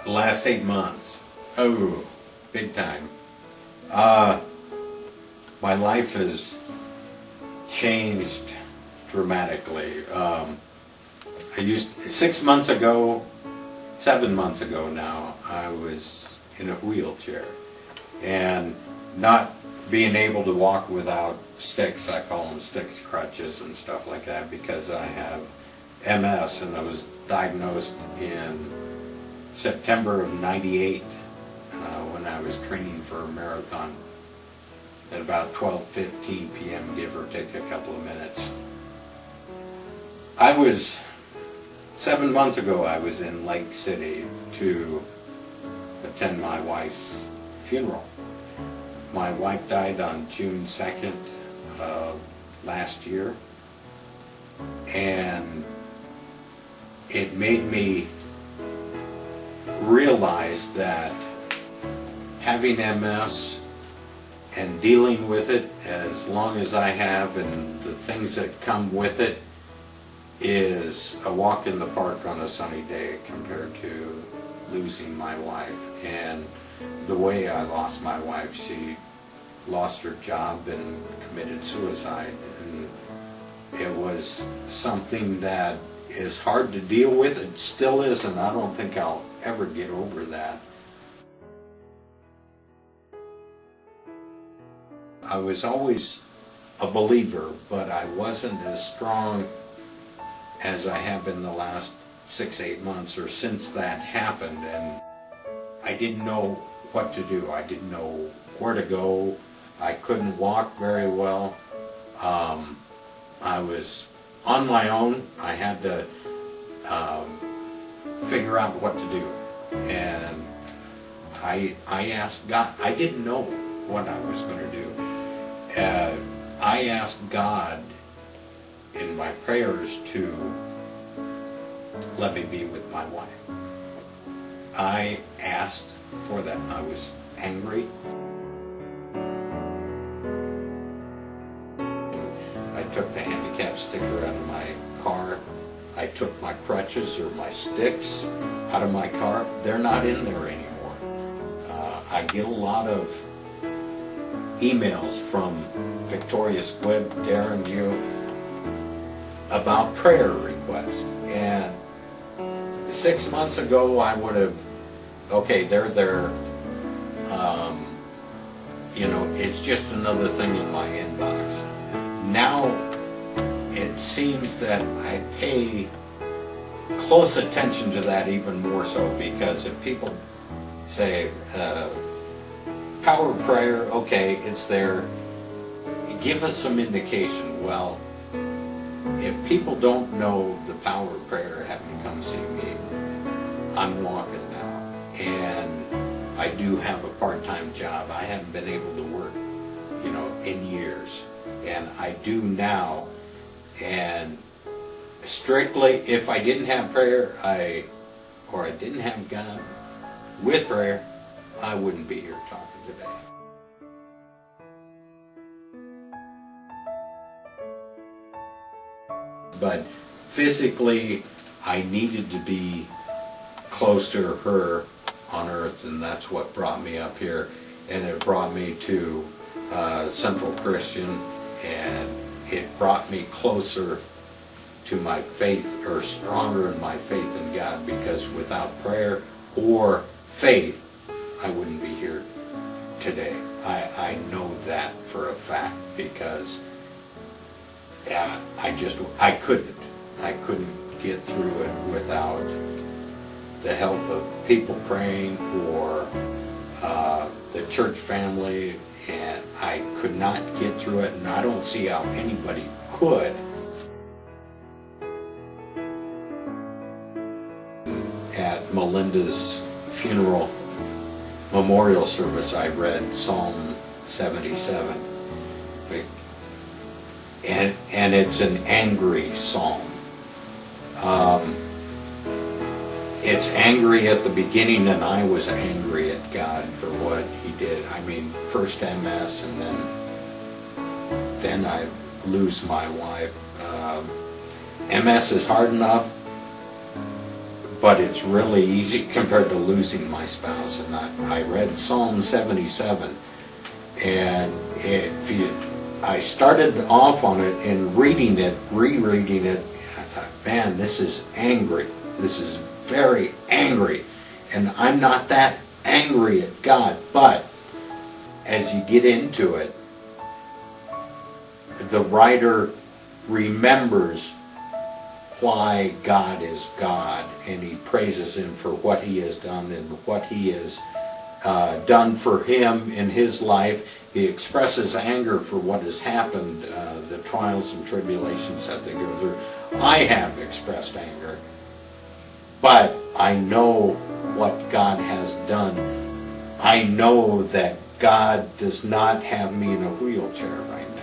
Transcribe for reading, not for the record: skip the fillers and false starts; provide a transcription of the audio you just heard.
The last 8 months. Oh, big time. My life has changed dramatically. 6 months ago, 7 months ago now, I was in a wheelchair and not being able to walk without sticks. I call them sticks, crutches and stuff like that, because I have MS, and I was diagnosed in September of '98 when I was training for a marathon at about 12:15 p.m., give or take a couple of minutes. 7 months ago, I was in Lake City to attend my wife's funeral. My wife died on June 2nd of last year, and it made me realize that having MS and dealing with it as long as I have, and the things that come with it, is a walk in the park on a sunny day compared to losing my wife. And the way I lost my wife, she lost her job and committed suicide, and it was something that is hard to deal with. It still is, and I don't think I'll ever get over that. I was always a believer, but I wasn't as strong as I have been the last 6-8 months, or since that happened, and I didn't know what to do. I didn't know where to go. I couldn't walk very well. I was on my own. I had to figure out what to do, and I asked God. I didn't know what I was going to do. I asked God in my prayers to let me be with my wife. I asked for that. I was angry. I took the handicap sticker out of my car. I took my crutches or my sticks out of my car. They're not in there anymore. I get a lot of emails from Victoria Squid, Darren, you, about prayer requests. And 6 months ago, I would have, okay, they're there. You know, it's just another thing in my inbox. Now, it seems that I pay close attention to that even more so, because if people say, power of prayer, okay, it's there, give us some indication. Well, if people don't know the power of prayer, have them come see me. I'm walking now, and I do have a part-time job. I haven't been able to work, you know, in years, and I do now. And strictly, if I didn't have prayer, or I didn't have God with prayer, I wouldn't be here talking today. But physically, I needed to be close to her on earth, and that's what brought me up here. And it brought me to Central Christian, and it brought me closer to my faith, or stronger in my faith in God, because without prayer or faith, I wouldn't be here today. I know that for a fact, because I couldn't get through it without the help of people praying, or the church family, and I could not get through it, and I don't see how anybody could. At Melinda's funeral memorial service, I read Psalm 77, and it's an angry psalm. It's angry at the beginning, and I was angry at God for what He did. I mean, first MS, and then I lose my wife. MS is hard enough. but it's really easy compared to losing my spouse. And I read Psalm 77, and I started off on it and reading it, rereading it, and I thought, man, this is angry. This is very angry. And I'm not that angry at God, but as you get into it, the writer remembers why God is God, and he praises him for what he has done and what he has done for him in his life. He expresses anger for what has happened, the trials and tribulations that they go through. I have expressed anger, but I know what God has done. I know that God does not have me in a wheelchair right